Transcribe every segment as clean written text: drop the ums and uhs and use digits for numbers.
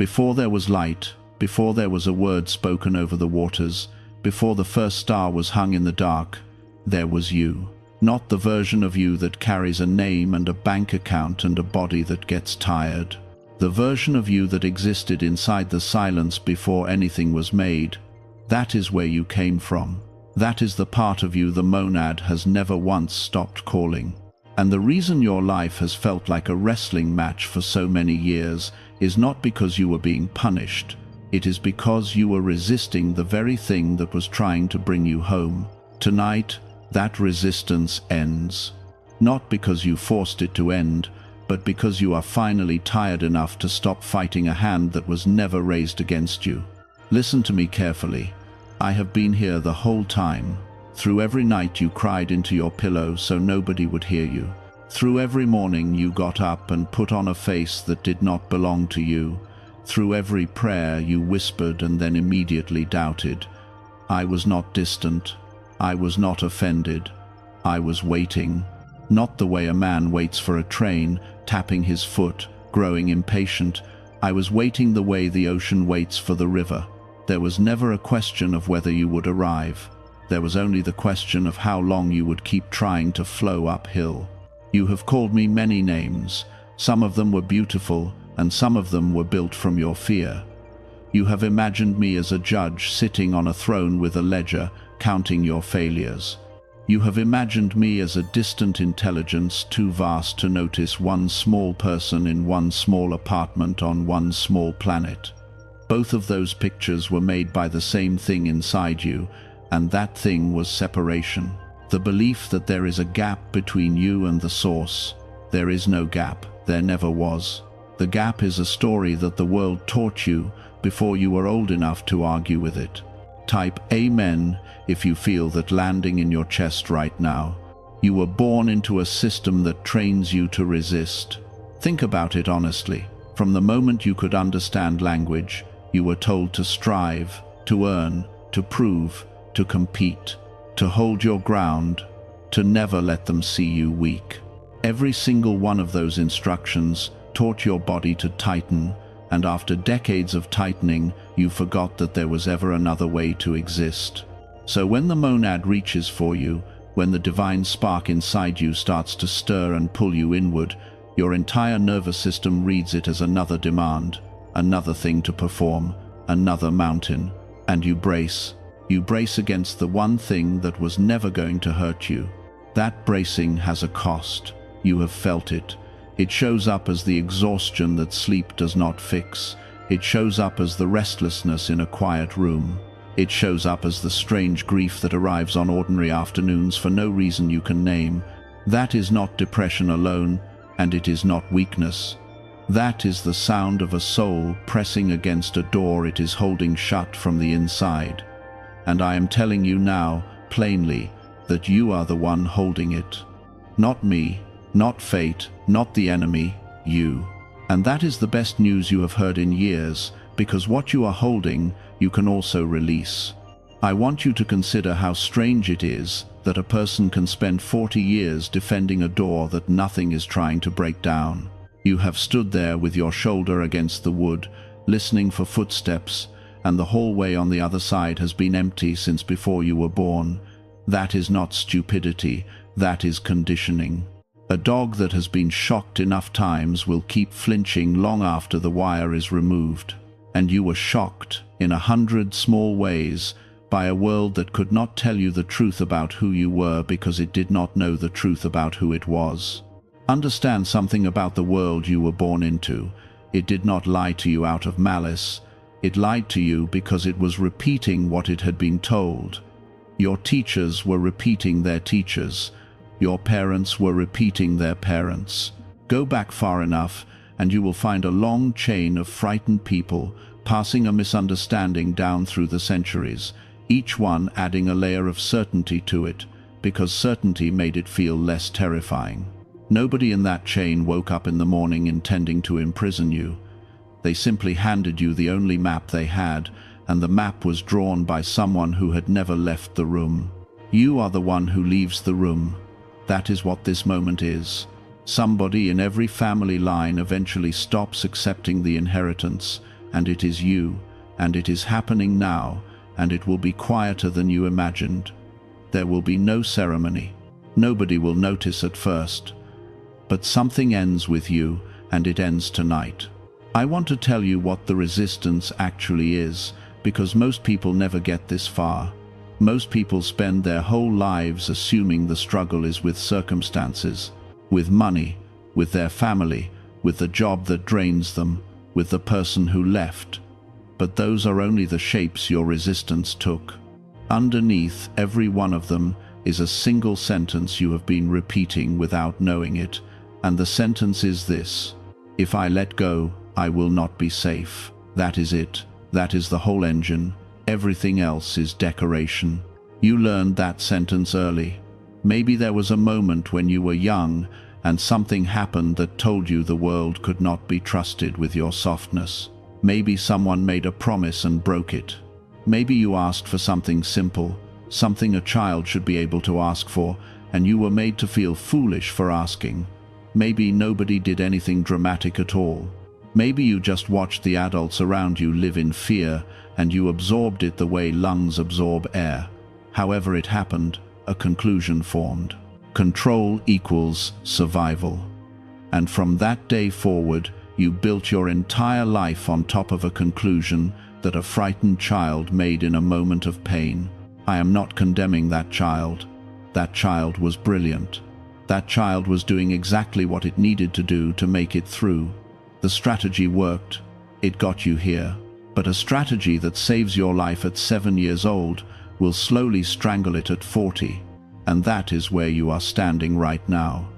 Before there was light, before there was a word spoken over the waters, before the first star was hung in the dark, there was you. Not the version of you that carries a name and a bank account and a body that gets tired. The version of you that existed inside the silence before anything was made. That is where you came from. That is the part of you the monad has never once stopped calling. And the reason your life has felt like a wrestling match for so many years is not because you were being punished. It is because you were resisting the very thing that was trying to bring you home. Tonight, that resistance ends. Not because you forced it to end, but because you are finally tired enough to stop fighting a hand that was never raised against you. Listen to me carefully. I have been here the whole time. Through every night you cried into your pillow so nobody would hear you. Through every morning you got up and put on a face that did not belong to you. Through every prayer you whispered and then immediately doubted. I was not distant. I was not offended. I was waiting. Not the way a man waits for a train, tapping his foot, growing impatient. I was waiting the way the ocean waits for the river. There was never a question of whether you would arrive. There was only the question of how long you would keep trying to flow uphill. You have called me many names. Some of them were beautiful, and some of them were built from your fear. You have imagined me as a judge sitting on a throne with a ledger, counting your failures. You have imagined me as a distant intelligence too vast to notice one small person in one small apartment on one small planet. Both of those pictures were made by the same thing inside you, and that thing was separation. The belief that there is a gap between you and the source. There is no gap. There never was. The gap is a story that the world taught you before you were old enough to argue with it. Type Amen if you feel that landing in your chest right now. You were born into a system that trains you to resist. Think about it honestly. From the moment you could understand language, you were told to strive, to earn, to prove, to compete, to hold your ground, to never let them see you weak. Every single one of those instructions taught your body to tighten, and after decades of tightening, you forgot that there was ever another way to exist. So when the monad reaches for you, when the divine spark inside you starts to stir and pull you inward, your entire nervous system reads it as another demand, another thing to perform, another mountain, and you brace. You brace against the one thing that was never going to hurt you. That bracing has a cost. You have felt it. It shows up as the exhaustion that sleep does not fix. It shows up as the restlessness in a quiet room. It shows up as the strange grief that arrives on ordinary afternoons for no reason you can name. That is not depression alone, and it is not weakness. That is the sound of a soul pressing against a door it is holding shut from the inside. And I am telling you now, plainly, that you are the one holding it. Not me, not fate, not the enemy, you. And that is the best news you have heard in years, because what you are holding, you can also release. I want you to consider how strange it is that a person can spend 40 years defending a door that nothing is trying to break down. You have stood there with your shoulder against the wood, listening for footsteps, and the hallway on the other side has been empty since before you were born. That is not stupidity, that is conditioning. A dog that has been shocked enough times will keep flinching long after the wire is removed. And you were shocked, in 100 small ways, by a world that could not tell you the truth about who you were because it did not know the truth about who it was. Understand something about the world you were born into. It did not lie to you out of malice. It lied to you because it was repeating what it had been told. Your teachers were repeating their teachers. Your parents were repeating their parents. Go back far enough, and you will find a long chain of frightened people passing a misunderstanding down through the centuries, each one adding a layer of certainty to it, because certainty made it feel less terrifying. Nobody in that chain woke up in the morning intending to imprison you. They simply handed you the only map they had, and the map was drawn by someone who had never left the room. You are the one who leaves the room. That is what this moment is. Somebody in every family line eventually stops accepting the inheritance, and it is you, and it is happening now, and it will be quieter than you imagined. There will be no ceremony. Nobody will notice at first. But something ends with you, and it ends tonight. I want to tell you what the resistance actually is, because most people never get this far. Most people spend their whole lives assuming the struggle is with circumstances, with money, with their family, with the job that drains them, with the person who left. But those are only the shapes your resistance took. Underneath every one of them is a single sentence you have been repeating without knowing it, and the sentence is this: if I let go, I will not be safe. That is it. That is the whole engine. Everything else is decoration. You learned that sentence early. Maybe there was a moment when you were young and something happened that told you the world could not be trusted with your softness. Maybe someone made a promise and broke it. Maybe you asked for something simple, something a child should be able to ask for, and you were made to feel foolish for asking. Maybe nobody did anything dramatic at all. Maybe you just watched the adults around you live in fear, and you absorbed it the way lungs absorb air. However it happened, a conclusion formed. Control equals survival. And from that day forward, you built your entire life on top of a conclusion that a frightened child made in a moment of pain. I am not condemning that child. That child was brilliant. That child was doing exactly what it needed to do to make it through. The strategy worked. It got you here. But a strategy that saves your life at 7 years old will slowly strangle it at 40. And that is where you are standing right now.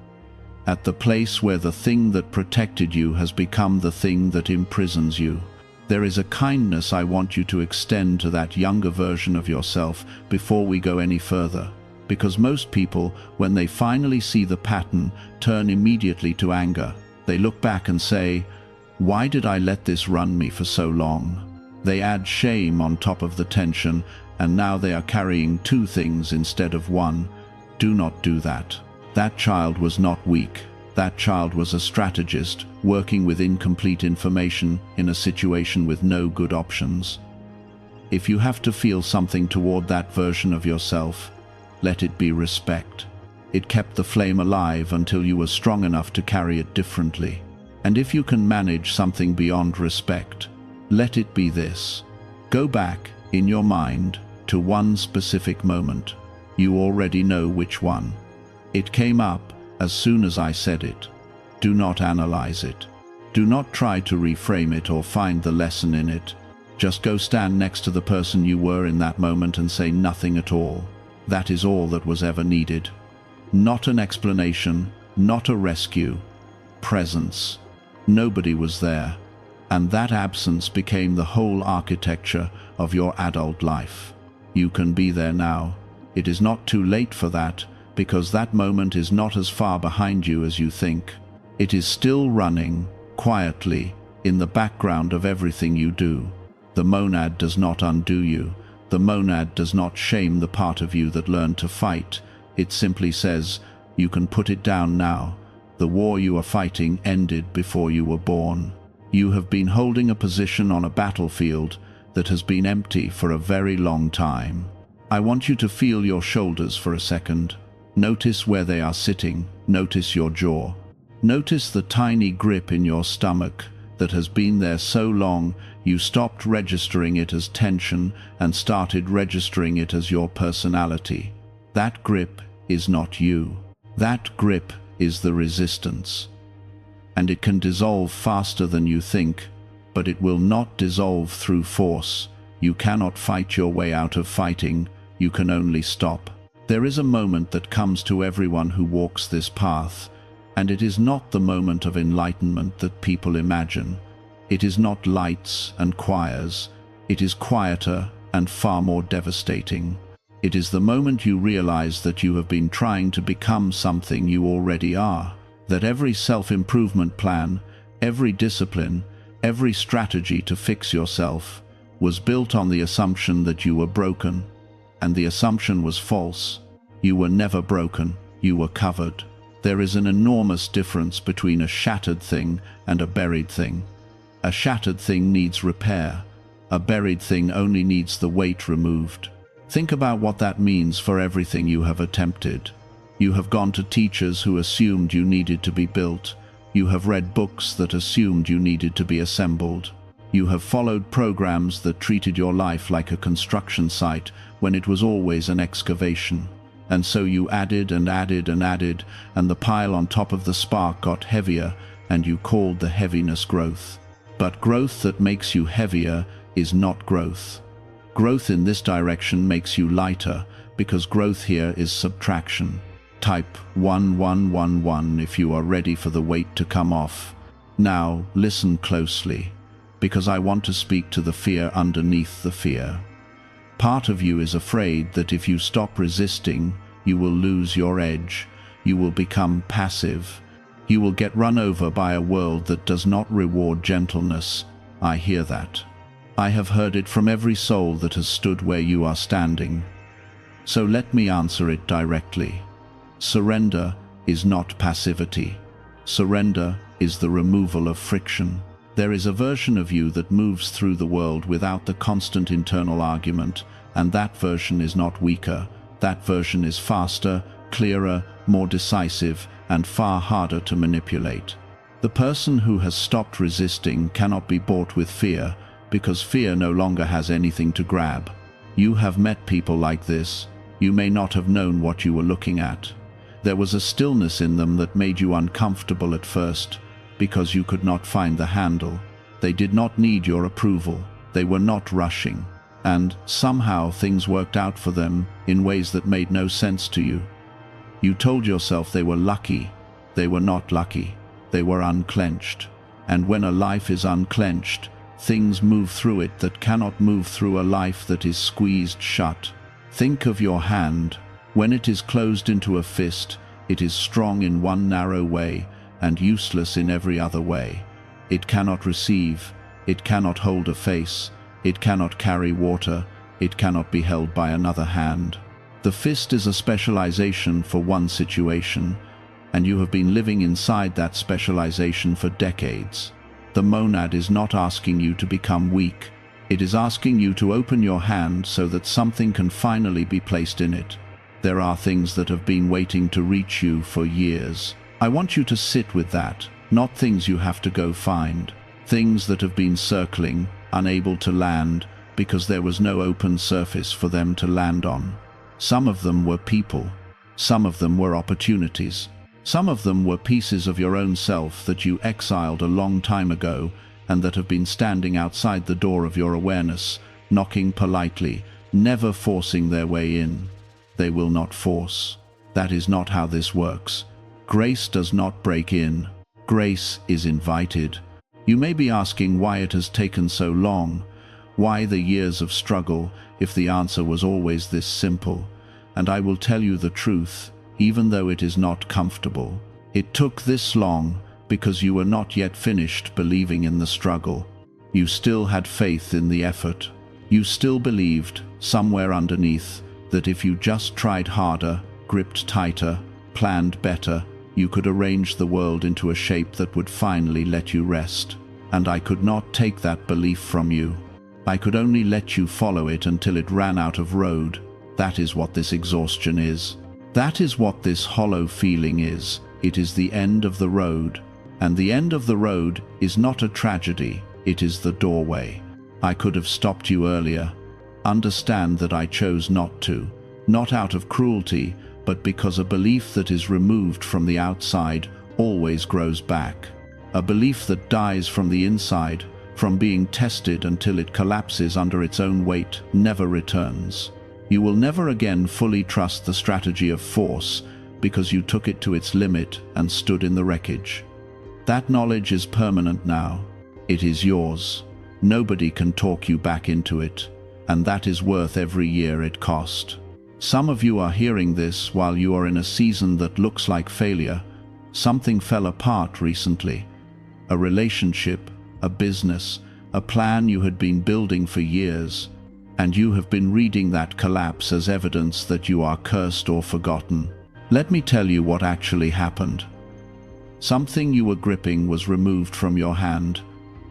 At the place where the thing that protected you has become the thing that imprisons you. There is a kindness I want you to extend to that younger version of yourself before we go any further. Because most people, when they finally see the pattern, turn immediately to anger. They look back and say, "Why did I let this run me for so long?" They add shame on top of the tension, and now they are carrying 2 things instead of 1. Do not do that. That child was not weak. That child was a strategist, working with incomplete information in a situation with no good options. If you have to feel something toward that version of yourself, let it be respect. It kept the flame alive until you were strong enough to carry it differently. And if you can manage something beyond respect, let it be this. Go back, in your mind, to one specific moment. You already know which one. It came up as soon as I said it. Do not analyze it. Do not try to reframe it or find the lesson in it. Just go stand next to the person you were in that moment and say nothing at all. That is all that was ever needed. Not an explanation, not a rescue. Presence. Nobody was there, and that absence became the whole architecture of your adult life. You can be there now. It is not too late for that, because that moment is not as far behind you as you think. It is still running, quietly, in the background of everything you do. The monad does not undo you. The monad does not shame the part of you that learned to fight. It simply says, you can put it down now. The war you are fighting ended before you were born. You have been holding a position on a battlefield that has been empty for a very long time. I want you to feel your shoulders for a second. Notice where they are sitting. Notice your jaw. Notice the tiny grip in your stomach that has been there so long you stopped registering it as tension and started registering it as your personality. That grip is not you. That grip is the resistance. And it can dissolve faster than you think, but it will not dissolve through force. You cannot fight your way out of fighting. You can only stop. There is a moment that comes to everyone who walks this path, and it is not the moment of enlightenment that people imagine. It is not lights and choirs. It is quieter and far more devastating. It is the moment you realize that you have been trying to become something you already are, that every self-improvement plan, every discipline, every strategy to fix yourself was built on the assumption that you were broken, and the assumption was false. You were never broken, you were covered. There is an enormous difference between a shattered thing and a buried thing. A shattered thing needs repair. A buried thing only needs the weight removed. Think about what that means for everything you have attempted. You have gone to teachers who assumed you needed to be built. You have read books that assumed you needed to be assembled. You have followed programs that treated your life like a construction site when it was always an excavation. And so you added and added and added, and the pile on top of the spark got heavier, and you called the heaviness growth. But growth that makes you heavier is not growth. Growth in this direction makes you lighter, because growth here is subtraction. Type 1111 if you are ready for the weight to come off. Now, listen closely, because I want to speak to the fear underneath the fear. Part of you is afraid that if you stop resisting, you will lose your edge. You will become passive. You will get run over by a world that does not reward gentleness. I hear that. I have heard it from every soul that has stood where you are standing. So let me answer it directly. Surrender is not passivity. Surrender is the removal of friction. There is a version of you that moves through the world without the constant internal argument, and that version is not weaker. That version is faster, clearer, more decisive, and far harder to manipulate. The person who has stopped resisting cannot be bought with fear, because fear no longer has anything to grab. You have met people like this. You may not have known what you were looking at. There was a stillness in them that made you uncomfortable at first, because you could not find the handle. They did not need your approval. They were not rushing. And somehow things worked out for them in ways that made no sense to you. You told yourself they were lucky. They were not lucky. They were unclenched. And when a life is unclenched, things move through it that cannot move through a life that is squeezed shut. Think of your hand. When it is closed into a fist, it is strong in one narrow way and useless in every other way. It cannot receive. It cannot hold a face. It cannot carry water. It cannot be held by another hand. The fist is a specialization for one situation, and you have been living inside that specialization for decades. The monad is not asking you to become weak. It is asking you to open your hand so that something can finally be placed in it. There are things that have been waiting to reach you for years. I want you to sit with that, not things you have to go find. Things that have been circling, unable to land, because there was no open surface for them to land on. Some of them were people. Some of them were opportunities. Some of them were pieces of your own self that you exiled a long time ago and that have been standing outside the door of your awareness, knocking politely, never forcing their way in. They will not force. That is not how this works. Grace does not break in. Grace is invited. You may be asking why it has taken so long, why the years of struggle, if the answer was always this simple. And I will tell you the truth, even though it is not comfortable. It took this long because you were not yet finished believing in the struggle. You still had faith in the effort. You still believed, somewhere underneath, that if you just tried harder, gripped tighter, planned better, you could arrange the world into a shape that would finally let you rest. And I could not take that belief from you. I could only let you follow it until it ran out of road. That is what this exhaustion is. That is what this hollow feeling is. It is the end of the road. And the end of the road is not a tragedy. It is the doorway. I could have stopped you earlier. Understand that I chose not to. Not out of cruelty, but because a belief that is removed from the outside always grows back. A belief that dies from the inside, from being tested until it collapses under its own weight, never returns. You will never again fully trust the strategy of force because you took it to its limit and stood in the wreckage. That knowledge is permanent now. It is yours. Nobody can talk you back into it, and that is worth every year it cost. Some of you are hearing this while you are in a season that looks like failure. Something fell apart recently. A relationship, a business, a plan you had been building for years, and you have been reading that collapse as evidence that you are cursed or forgotten. Let me tell you what actually happened. Something you were gripping was removed from your hand.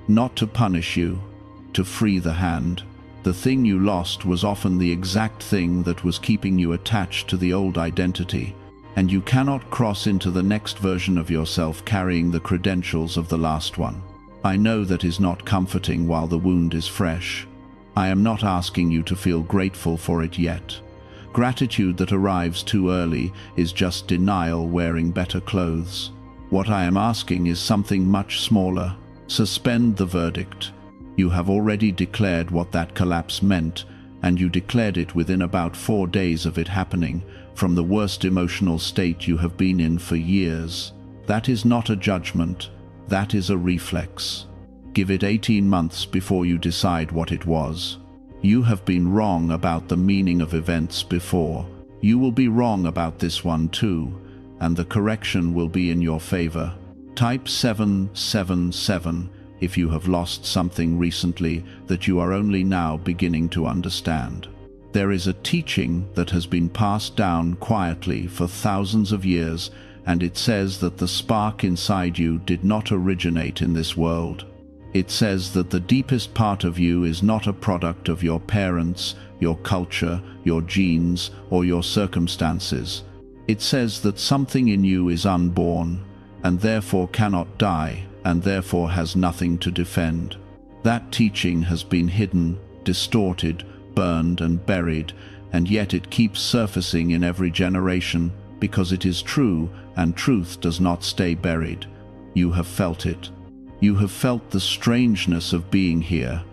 not to punish you, to free the hand. The thing you lost was often the exact thing that was keeping you attached to the old identity, and you cannot cross into the next version of yourself carrying the credentials of the last one. I know that is not comforting while the wound is fresh. I am not asking you to feel grateful for it yet. Gratitude that arrives too early is just denial wearing better clothes. What I am asking is something much smaller. Suspend the verdict. You have already declared what that collapse meant, and you declared it within about 4 days of it happening, from the worst emotional state you have been in for years. That is not a judgment, that is a reflex. Give it 18 months before you decide what it was. You have been wrong about the meaning of events before. You will be wrong about this one too, and the correction will be in your favor. Type 777 if you have lost something recently that you are only now beginning to understand. There is a teaching that has been passed down quietly for thousands of years, and it says that the spark inside you did not originate in this world. It says that the deepest part of you is not a product of your parents, your culture, your genes, or your circumstances. It says that something in you is unborn, and therefore cannot die, and therefore has nothing to defend. That teaching has been hidden, distorted, burned, and buried, and yet it keeps surfacing in every generation because it is true, and truth does not stay buried. You have felt it. You have felt the strangeness of being here,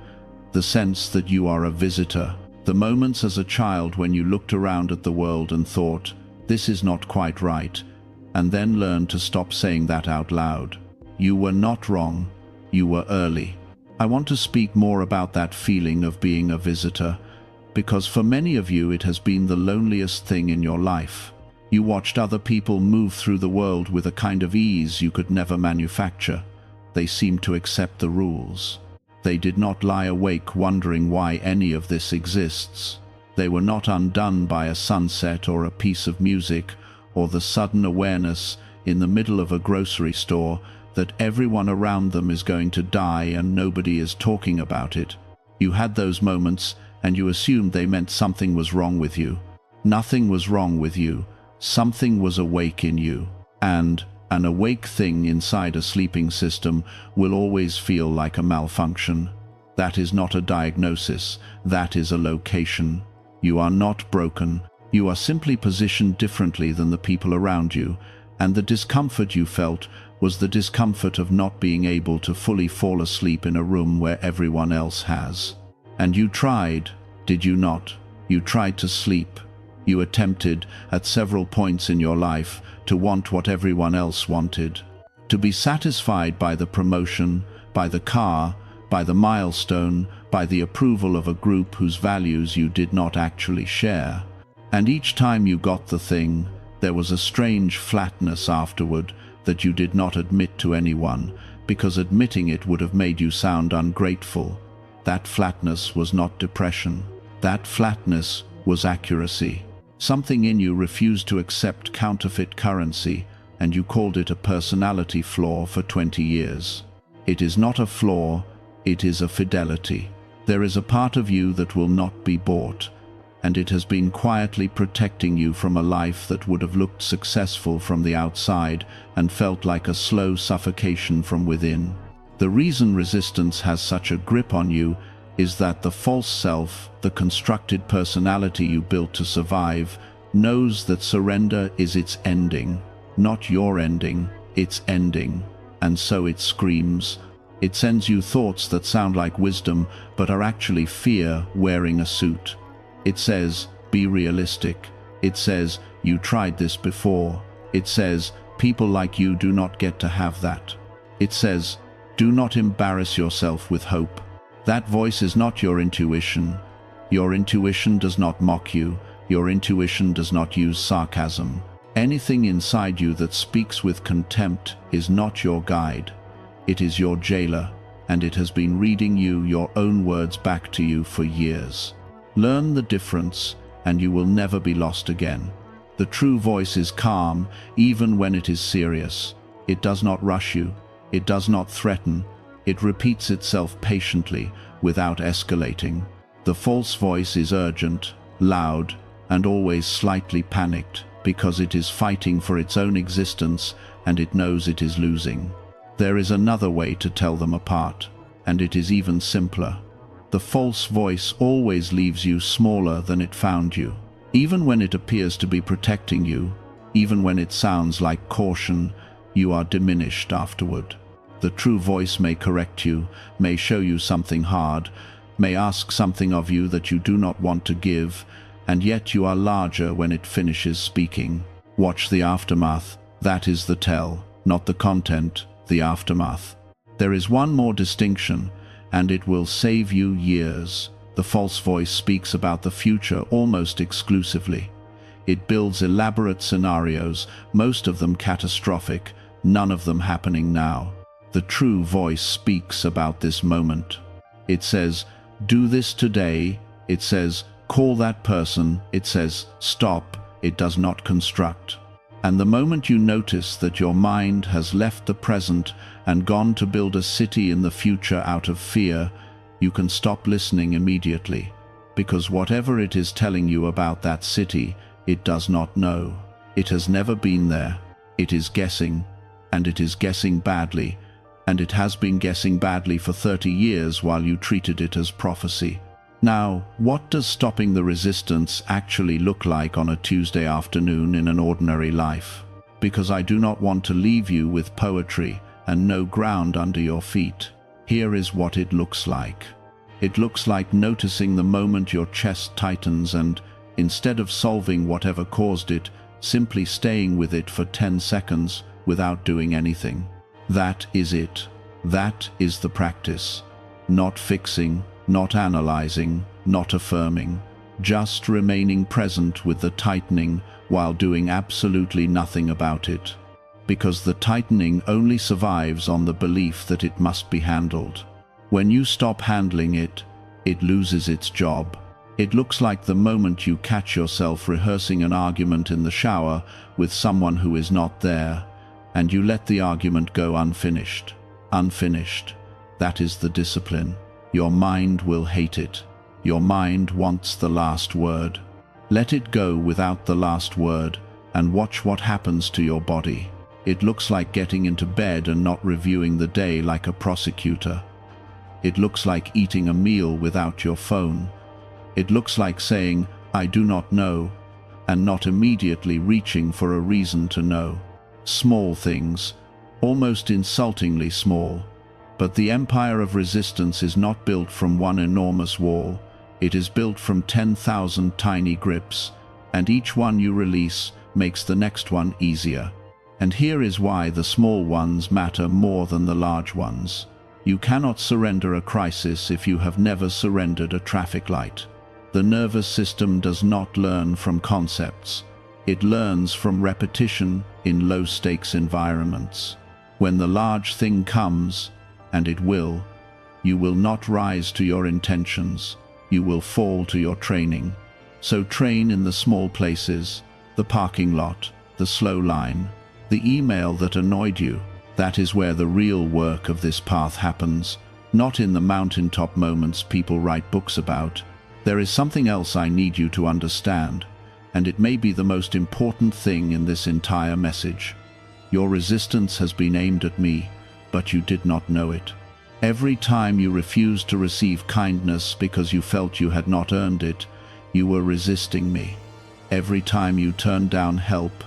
the sense that you are a visitor, the moments as a child when you looked around at the world and thought, this is not quite right, and then learned to stop saying that out loud. You were not wrong, you were early. I want to speak more about that feeling of being a visitor, because for many of you it has been the loneliest thing in your life. You watched other people move through the world with a kind of ease you could never manufacture. They seemed to accept the rules. They did not lie awake wondering why any of this exists. They were not undone by a sunset or a piece of music, or the sudden awareness in the middle of a grocery store that everyone around them is going to die and nobody is talking about it. You had those moments and you assumed they meant something was wrong with you. Nothing was wrong with you. Something was awake in you. And an awake thing inside a sleeping system will always feel like a malfunction. That is not a diagnosis. That is a location. You are not broken. You are simply positioned differently than the people around you, and the discomfort you felt was the discomfort of not being able to fully fall asleep in a room where everyone else has. And you tried, did you not? You tried to sleep. You attempted, at several points in your life, to want what everyone else wanted. To be satisfied by the promotion, by the car, by the milestone, by the approval of a group whose values you did not actually share. And each time you got the thing, there was a strange flatness afterward that you did not admit to anyone, because admitting it would have made you sound ungrateful. That flatness was not depression. That flatness was accuracy. Something in you refused to accept counterfeit currency, and you called it a personality flaw for 20 years. It is not a flaw, it is a fidelity. There is a part of you that will not be bought, and it has been quietly protecting you from a life that would have looked successful from the outside and felt like a slow suffocation from within. The reason resistance has such a grip on you is that the false self, the constructed personality you built to survive, knows that surrender is its ending, not your ending, its ending. And so it screams. It sends you thoughts that sound like wisdom but are actually fear wearing a suit. It says, be realistic. It says, you tried this before. It says, people like you do not get to have that. It says, do not embarrass yourself with hope. That voice is not your intuition. Your intuition does not mock you. Your intuition does not use sarcasm. Anything inside you that speaks with contempt is not your guide. It is your jailer, and it has been reading you your own words back to you for years. Learn the difference, and you will never be lost again. The true voice is calm, even when it is serious. It does not rush you. It does not threaten. It repeats itself patiently, without escalating. The false voice is urgent, loud, and always slightly panicked, because it is fighting for its own existence and it knows it is losing. There is another way to tell them apart, and it is even simpler. The false voice always leaves you smaller than it found you. Even when it appears to be protecting you, even when it sounds like caution, you are diminished afterward. The true voice may correct you, may show you something hard, may ask something of you that you do not want to give, and yet you are larger when it finishes speaking. Watch the aftermath. That is the tell, not the content, the aftermath. There is one more distinction, and it will save you years. The false voice speaks about the future almost exclusively. It builds elaborate scenarios, most of them catastrophic, none of them happening now. The true voice speaks about this moment. It says, do this today. It says, call that person. It says, stop. It does not construct. And the moment you notice that your mind has left the present and gone to build a city in the future out of fear, you can stop listening immediately, because whatever it is telling you about that city, it does not know. It has never been there. It is guessing, and it is guessing badly, and it has been guessing badly for 30 years while you treated it as prophecy. Now, what does stopping the resistance actually look like on a Tuesday afternoon in an ordinary life? Because I do not want to leave you with poetry and no ground under your feet. Here is what it looks like. It looks like noticing the moment your chest tightens and, instead of solving whatever caused it, simply staying with it for 10 seconds without doing anything. That is it. That is the practice. Not fixing, not analyzing, not affirming, just remaining present with the tightening while doing absolutely nothing about it. Because the tightening only survives on the belief that it must be handled. When you stop handling it, it loses its job. It looks like the moment you catch yourself rehearsing an argument in the shower with someone who is not there, and you let the argument go unfinished. Unfinished. That is the discipline. Your mind will hate it. Your mind wants the last word. Let it go without the last word and watch what happens to your body. It looks like getting into bed and not reviewing the day like a prosecutor. It looks like eating a meal without your phone. It looks like saying, I do not know, and not immediately reaching for a reason to know. Small things, almost insultingly small. But the empire of resistance is not built from one enormous wall. It is built from 10,000 tiny grips, and each one you release makes the next one easier. And here is why the small ones matter more than the large ones. You cannot surrender a crisis if you have never surrendered a traffic light. The nervous system does not learn from concepts. It learns from repetition in low-stakes environments. When the large thing comes, and it will, you will not rise to your intentions. You will fall to your training. So train in the small places, the parking lot, the slow line, the email that annoyed you. That is where the real work of this path happens, not in the mountaintop moments people write books about. There is something else I need you to understand, and it may be the most important thing in this entire message. Your resistance has been aimed at me, but you did not know it. Every time you refused to receive kindness because you felt you had not earned it, you were resisting me. Every time you turned down help,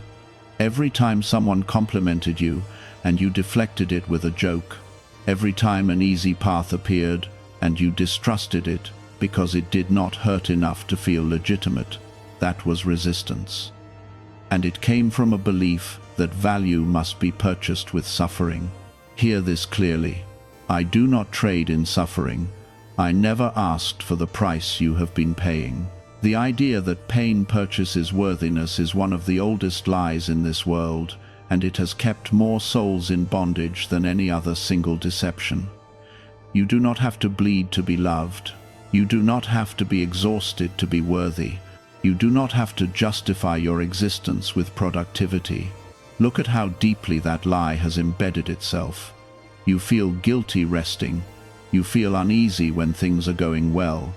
every time someone complimented you and you deflected it with a joke, every time an easy path appeared and you distrusted it because it did not hurt enough to feel legitimate, that was resistance. And it came from a belief that value must be purchased with suffering. Hear this clearly. I do not trade in suffering. I never asked for the price you have been paying. The idea that pain purchases worthiness is one of the oldest lies in this world, and it has kept more souls in bondage than any other single deception. You do not have to bleed to be loved. You do not have to be exhausted to be worthy. You do not have to justify your existence with productivity. Look at how deeply that lie has embedded itself. You feel guilty resting. You feel uneasy when things are going well.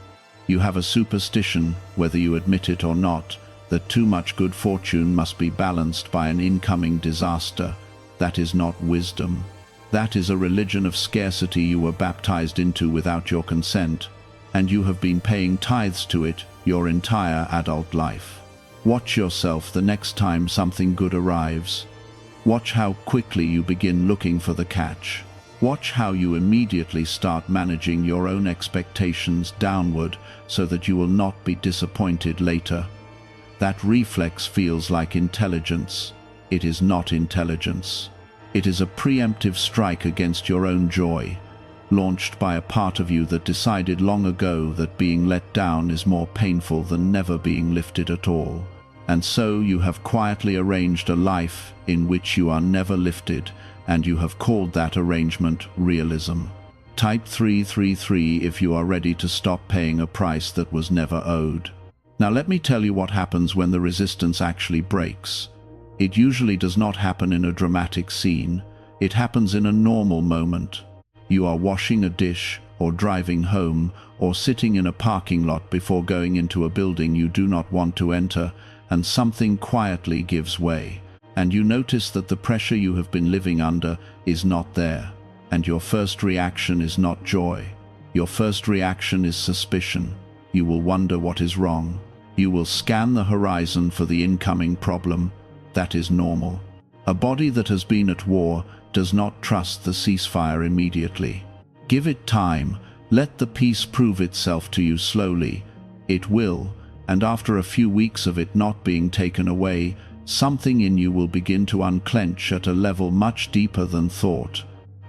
You have a superstition, whether you admit it or not, that too much good fortune must be balanced by an incoming disaster. That is not wisdom. That is a religion of scarcity you were baptized into without your consent, and you have been paying tithes to it your entire adult life. Watch yourself the next time something good arrives. Watch how quickly you begin looking for the catch. Watch how you immediately start managing your own expectations downward so that you will not be disappointed later. That reflex feels like intelligence. It is not intelligence. It is a preemptive strike against your own joy, launched by a part of you that decided long ago that being let down is more painful than never being lifted at all. And so you have quietly arranged a life in which you are never lifted, and you have called that arrangement realism. Type 333 if you are ready to stop paying a price that was never owed. Now let me tell you what happens when the resistance actually breaks. It usually does not happen in a dramatic scene. It happens in a normal moment. You are washing a dish, or driving home, or sitting in a parking lot before going into a building you do not want to enter, and something quietly gives way. And you notice that the pressure you have been living under is not there, and your first reaction is not joy. Your first reaction is suspicion. You will wonder what is wrong. You will scan the horizon for the incoming problem. That is normal. A body that has been at war does not trust the ceasefire immediately. Give it time. Let the peace prove itself to you slowly. It will, and after a few weeks of it not being taken away, something in you will begin to unclench at a level much deeper than thought.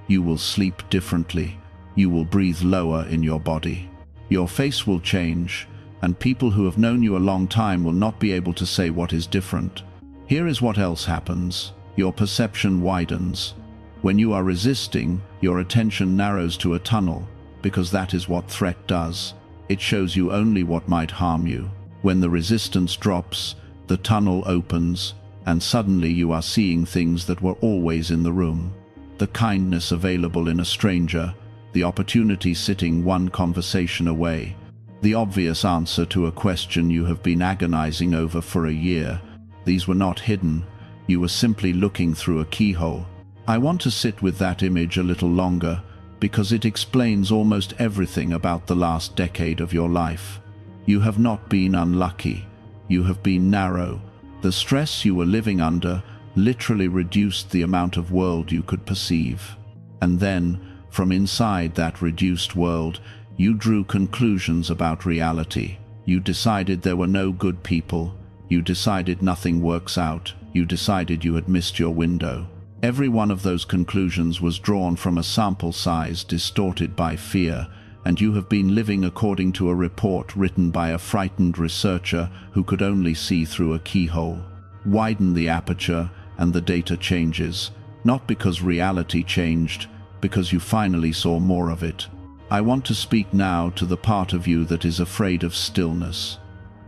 You will sleep differently. You will breathe lower in your body. Your face will change, and people who have known you a long time will not be able to say what is different. Here is what else happens. Your perception widens. When you are resisting, your attention narrows to a tunnel, because that is what threat does. It shows you only what might harm you. When the resistance drops, the tunnel opens, and suddenly you are seeing things that were always in the room. The kindness available in a stranger, the opportunity sitting one conversation away, the obvious answer to a question you have been agonizing over for a year. These were not hidden. You were simply looking through a keyhole. I want to sit with that image a little longer, because it explains almost everything about the last decade of your life. You have not been unlucky. You have been narrow. The stress you were living under literally reduced the amount of world you could perceive. And then, from inside that reduced world, you drew conclusions about reality. You decided there were no good people. You decided nothing works out. You decided you had missed your window. Every one of those conclusions was drawn from a sample size distorted by fear, and you have been living according to a report written by a frightened researcher who could only see through a keyhole. Widen the aperture, and the data changes, not because reality changed, because you finally saw more of it. I want to speak now to the part of you that is afraid of stillness,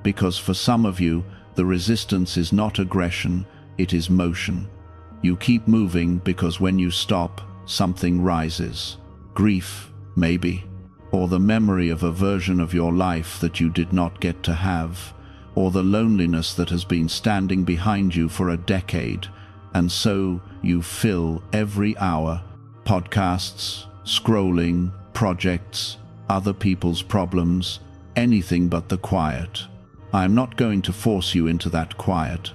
because for some of you, the resistance is not aggression, it is motion. You keep moving because when you stop, something rises. Grief, maybe, or the memory of a version of your life that you did not get to have, or the loneliness that has been standing behind you for a decade, and so you fill every hour. Podcasts, scrolling, projects, other people's problems, anything but the quiet. I am not going to force you into that quiet,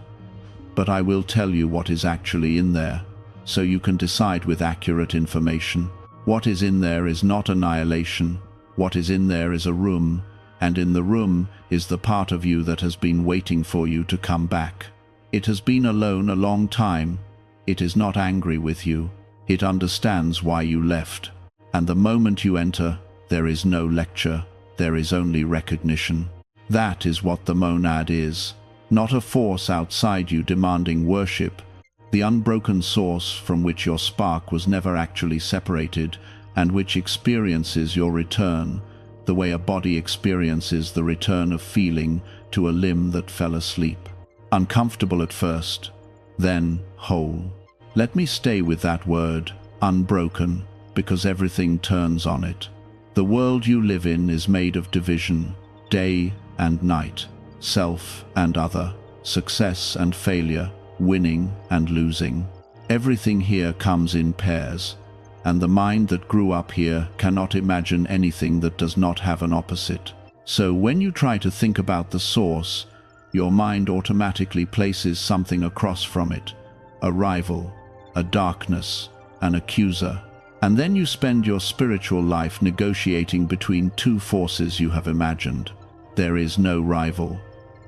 but I will tell you what is actually in there, so you can decide with accurate information. What is in there is not annihilation. What is in there is a room, and in the room is the part of you that has been waiting for you to come back. It has been alone a long time. It is not angry with you. It understands why you left. And the moment you enter, there is no lecture. There is only recognition. That is what the monad is. Not a force outside you demanding worship, the unbroken source from which your spark was never actually separated, and which experiences your return, the way a body experiences the return of feeling to a limb that fell asleep. Uncomfortable at first, then whole. Let me stay with that word, unbroken, because everything turns on it. The world you live in is made of division, day and night, self and other, success and failure, winning and losing. Everything here comes in pairs, and the mind that grew up here cannot imagine anything that does not have an opposite. So when you try to think about the source, your mind automatically places something across from it, a rival, a darkness, an accuser. And then you spend your spiritual life negotiating between two forces you have imagined. There is no rival,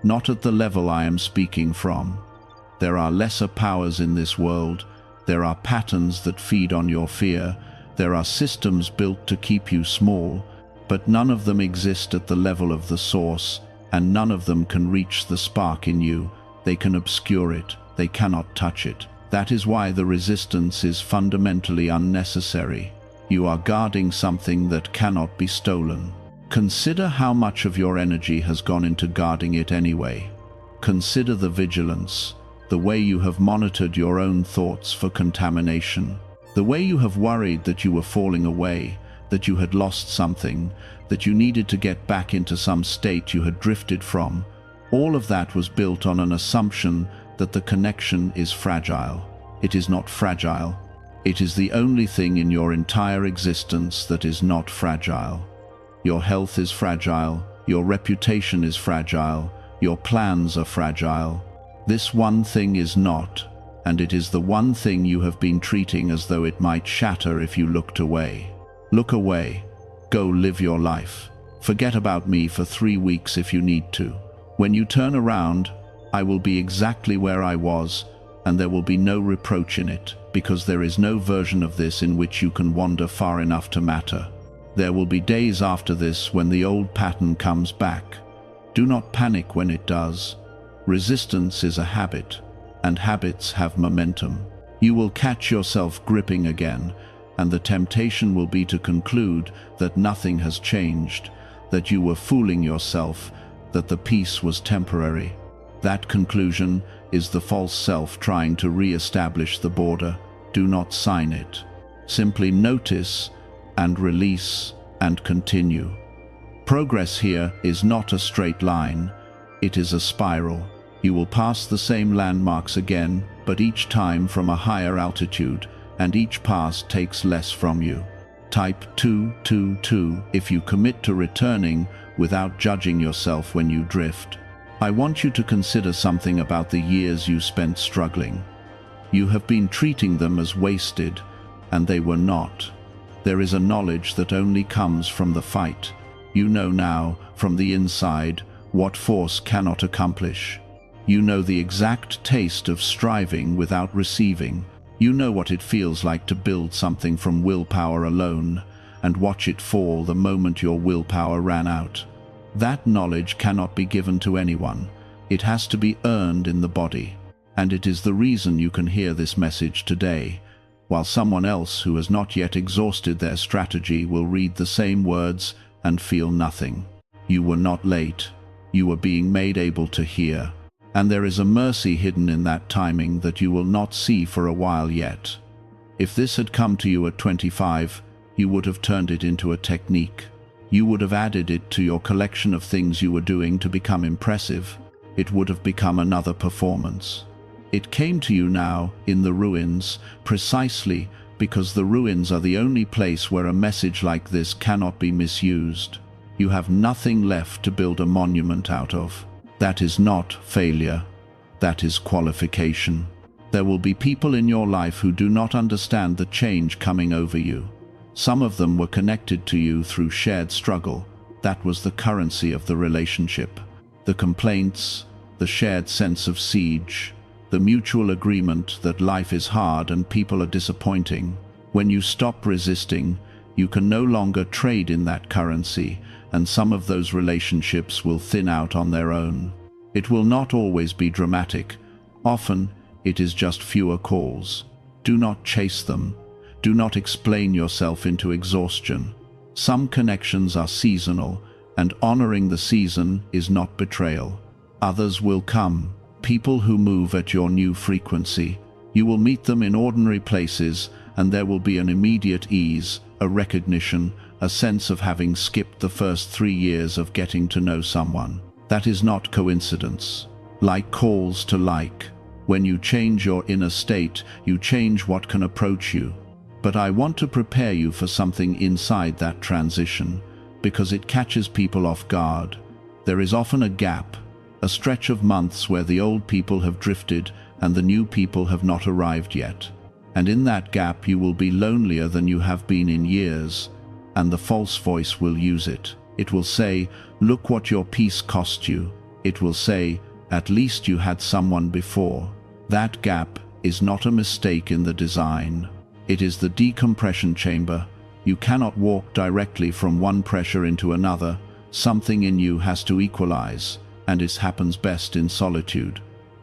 not at the level I am speaking from. There are lesser powers in this world. There are patterns that feed on your fear. There are systems built to keep you small, but none of them exist at the level of the source, and none of them can reach the spark in you. They can obscure it. They cannot touch it. That is why the resistance is fundamentally unnecessary. You are guarding something that cannot be stolen. Consider how much of your energy has gone into guarding it anyway. Consider the vigilance, the way you have monitored your own thoughts for contamination, the way you have worried that you were falling away, that you had lost something, that you needed to get back into some state you had drifted from. All of that was built on an assumption that the connection is fragile. It is not fragile. It is the only thing in your entire existence that is not fragile. Your health is fragile. Your reputation is fragile. Your plans are fragile. This one thing is not, and it is the one thing you have been treating as though it might shatter if you looked away. Look away. Go live your life. Forget about me for 3 weeks if you need to. When you turn around, I will be exactly where I was, and there will be no reproach in it, because there is no version of this in which you can wander far enough to matter. There will be days after this when the old pattern comes back. Do not panic when it does. Resistance is a habit, and habits have momentum. You will catch yourself gripping again, and the temptation will be to conclude that nothing has changed, that you were fooling yourself, that the peace was temporary. That conclusion is the false self trying to re-establish the border. Do not sign it. Simply notice and release and continue. Progress here is not a straight line. It is a spiral. You will pass the same landmarks again, but each time from a higher altitude, and each pass takes less from you. Type 222 if you commit to returning without judging yourself when you drift. I want you to consider something about the years you spent struggling. You have been treating them as wasted, and they were not. There is a knowledge that only comes from the fight. You know now, from the inside, what force cannot accomplish. You know the exact taste of striving without receiving. You know what it feels like to build something from willpower alone, and watch it fall the moment your willpower ran out. That knowledge cannot be given to anyone. It has to be earned in the body. And it is the reason you can hear this message today, while someone else who has not yet exhausted their strategy will read the same words and feel nothing. You were not late. You were being made able to hear. And there is a mercy hidden in that timing that you will not see for a while yet. If this had come to you at 25, you would have turned it into a technique. You would have added it to your collection of things you were doing to become impressive. It would have become another performance. It came to you now, in the ruins, precisely because the ruins are the only place where a message like this cannot be misused. You have nothing left to build a monument out of. That is not failure. That is qualification. There will be people in your life who do not understand the change coming over you. Some of them were connected to you through shared struggle. That was the currency of the relationship. The complaints, the shared sense of siege, the mutual agreement that life is hard and people are disappointing. When you stop resisting, you can no longer trade in that currency, and some of those relationships will thin out on their own. It will not always be dramatic. Often, it is just fewer calls. Do not chase them. Do not explain yourself into exhaustion. Some connections are seasonal, and honoring the season is not betrayal. Others will come, people who move at your new frequency. You will meet them in ordinary places, and there will be an immediate ease, a recognition, a sense of having skipped the first 3 years of getting to know someone. That is not coincidence. Like calls to like. When you change your inner state, you change what can approach you. But I want to prepare you for something inside that transition, because it catches people off guard. There is often a gap, a stretch of months where the old people have drifted and the new people have not arrived yet. And in that gap you will be lonelier than you have been in years, and the false voice will use it. It will say, "Look what your peace cost you." It will say, "At least you had someone before." That gap is not a mistake in the design. It is the decompression chamber. You cannot walk directly from one pressure into another. Something in you has to equalize, and it happens best in solitude.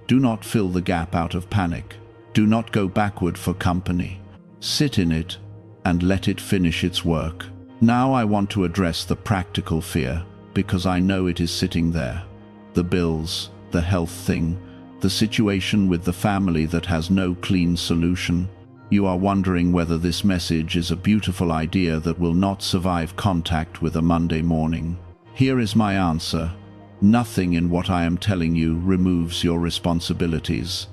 Do not fill the gap out of panic. Do not go backward for company. Sit in it and let it finish its work. Now I want to address the practical fear, because I know it is sitting there. The bills, the health thing, the situation with the family that has no clean solution. You are wondering whether this message is a beautiful idea that will not survive contact with a Monday morning. Here is my answer. Nothing in what I am telling you removes your responsibilities.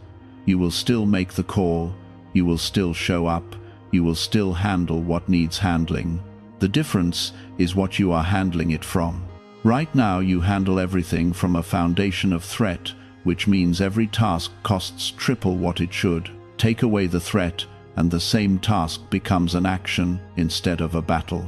You will still make the call, you will still show up, you will still handle what needs handling. The difference is what you are handling it from. Right now you handle everything from a foundation of threat, which means every task costs triple what it should. Take away the threat, and the same task becomes an action instead of a battle.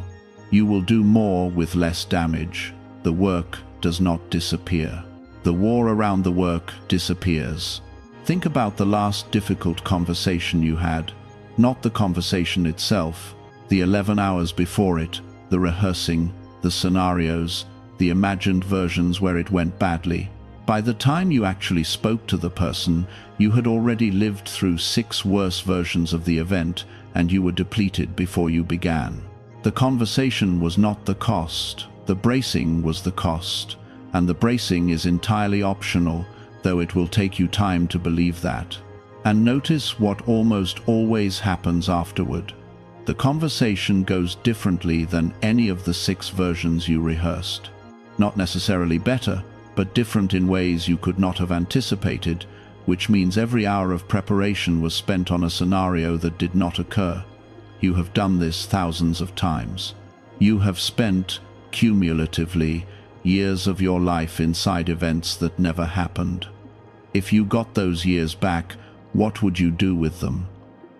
You will do more with less damage. The work does not disappear. The war around the work disappears. Think about the last difficult conversation you had, not the conversation itself, the 11 hours before it, the rehearsing, the scenarios, the imagined versions where it went badly. By the time you actually spoke to the person, you had already lived through 6 worse versions of the event, and you were depleted before you began. The conversation was not the cost. The bracing was the cost, and the bracing is entirely optional, though it will take you time to believe that. And notice what almost always happens afterward. The conversation goes differently than any of the 6 versions you rehearsed. Not necessarily better, but different in ways you could not have anticipated, which means every hour of preparation was spent on a scenario that did not occur. You have done this thousands of times. You have spent, cumulatively, years of your life inside events that never happened. If you got those years back, what would you do with them?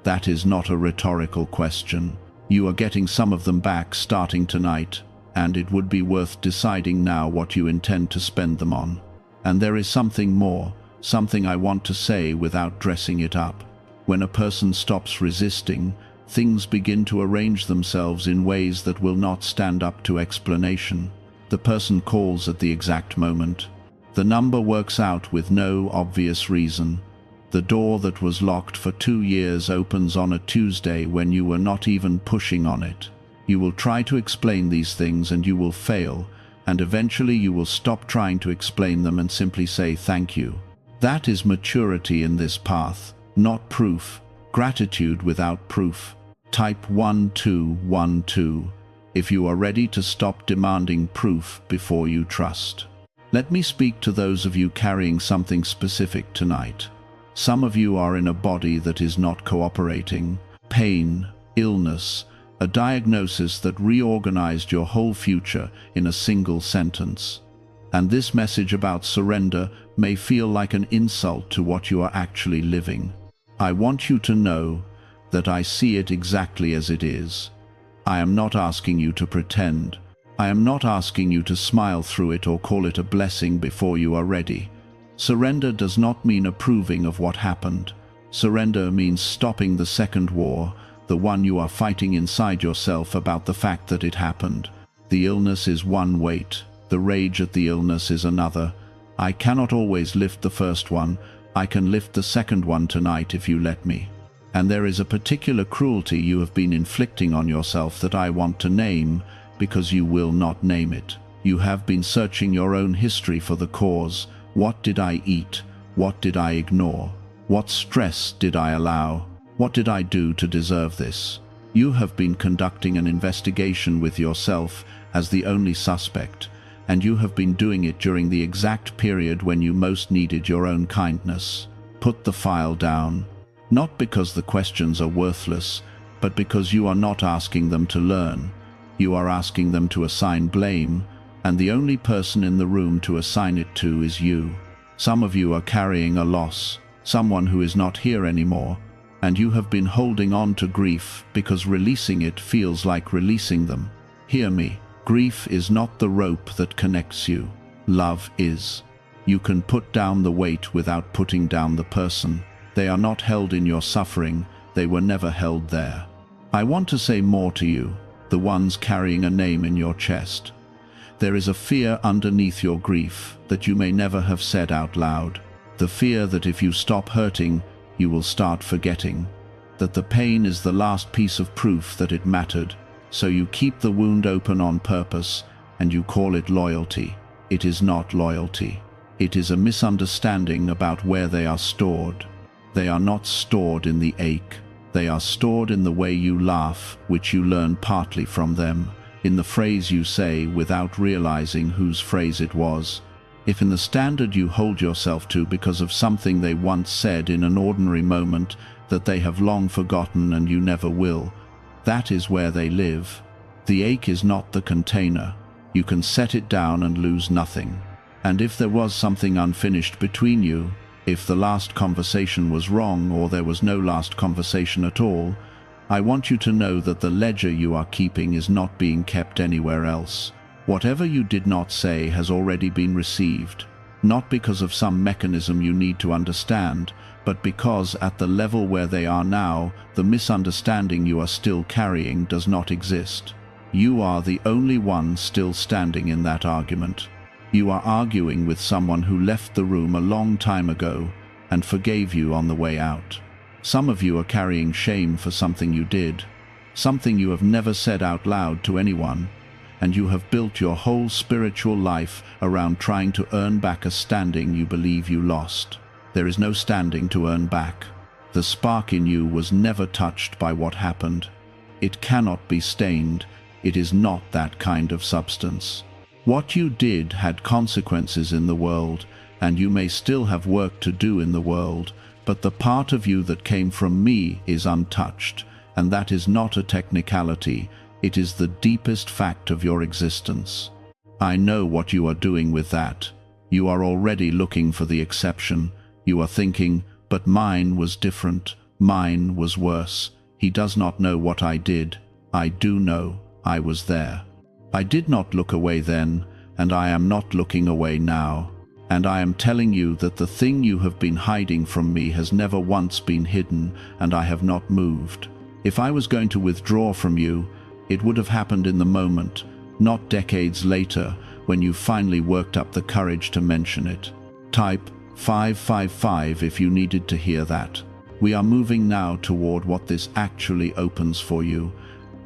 That is not a rhetorical question. You are getting some of them back starting tonight, and it would be worth deciding now what you intend to spend them on. And there is something more, something I want to say without dressing it up. When a person stops resisting, things begin to arrange themselves in ways that will not stand up to explanation. The person calls at the exact moment. The number works out with no obvious reason. The door that was locked for 2 years opens on a Tuesday when you were not even pushing on it. You will try to explain these things and you will fail, and eventually you will stop trying to explain them and simply say thank you. That is maturity in this path, not proof. Gratitude without proof. Type 1212 if you are ready to stop demanding proof before you trust. Let me speak to those of you carrying something specific tonight. Some of you are in a body that is not cooperating. Pain, illness, a diagnosis that reorganized your whole future in a single sentence. And this message about surrender may feel like an insult to what you are actually living. I want you to know that I see it exactly as it is. I am not asking you to pretend. I am not asking you to smile through it or call it a blessing before you are ready. Surrender does not mean approving of what happened. Surrender means stopping the second war, the one you are fighting inside yourself about the fact that it happened. The illness is one weight. The rage at the illness is another. I cannot always lift the first one. I can lift the second one tonight if you let me. And there is a particular cruelty you have been inflicting on yourself that I want to name, because you will not name it. You have been searching your own history for the cause. What did I eat? What did I ignore? What stress did I allow? What did I do to deserve this? You have been conducting an investigation with yourself as the only suspect, and you have been doing it during the exact period when you most needed your own kindness. Put the file down, not because the questions are worthless, but because you are not asking them to learn. You are asking them to assign blame, and the only person in the room to assign it to is you. Some of you are carrying a loss, someone who is not here anymore, and you have been holding on to grief because releasing it feels like releasing them. Hear me, grief is not the rope that connects you. Love is. You can put down the weight without putting down the person. They are not held in your suffering, they were never held there. I want to say more to you, the ones carrying a name in your chest. There is a fear underneath your grief that you may never have said out loud. The fear that if you stop hurting, you will start forgetting. That the pain is the last piece of proof that it mattered. So you keep the wound open on purpose, and you call it loyalty. It is not loyalty. It is a misunderstanding about where they are stored. They are not stored in the ache. They are stored in the way you laugh, which you learn partly from them, in the phrase you say without realizing whose phrase it was. If in the standard you hold yourself to because of something they once said in an ordinary moment that they have long forgotten and you never will, that is where they live. The ache is not the container. You can set it down and lose nothing. And if there was something unfinished between you, if the last conversation was wrong or there was no last conversation at all, I want you to know that the ledger you are keeping is not being kept anywhere else. Whatever you did not say has already been received, not because of some mechanism you need to understand, but because at the level where they are now, the misunderstanding you are still carrying does not exist. You are the only one still standing in that argument. You are arguing with someone who left the room a long time ago and forgave you on the way out. Some of you are carrying shame for something you did, something you have never said out loud to anyone, and you have built your whole spiritual life around trying to earn back a standing you believe you lost. There is no standing to earn back. The spark in you was never touched by what happened. It cannot be stained. It is not that kind of substance. What you did had consequences in the world, and you may still have work to do in the world, but the part of you that came from me is untouched, and that is not a technicality. It is the deepest fact of your existence. I know what you are doing with that. You are already looking for the exception. You are thinking, but mine was different. Mine was worse. He does not know what I did. I do know. I was there. I did not look away then, and I am not looking away now. And I am telling you that the thing you have been hiding from me has never once been hidden, and I have not moved. If I was going to withdraw from you, it would have happened in the moment, not decades later, when you finally worked up the courage to mention it. Type 555 if you needed to hear that. We are moving now toward what this actually opens for you,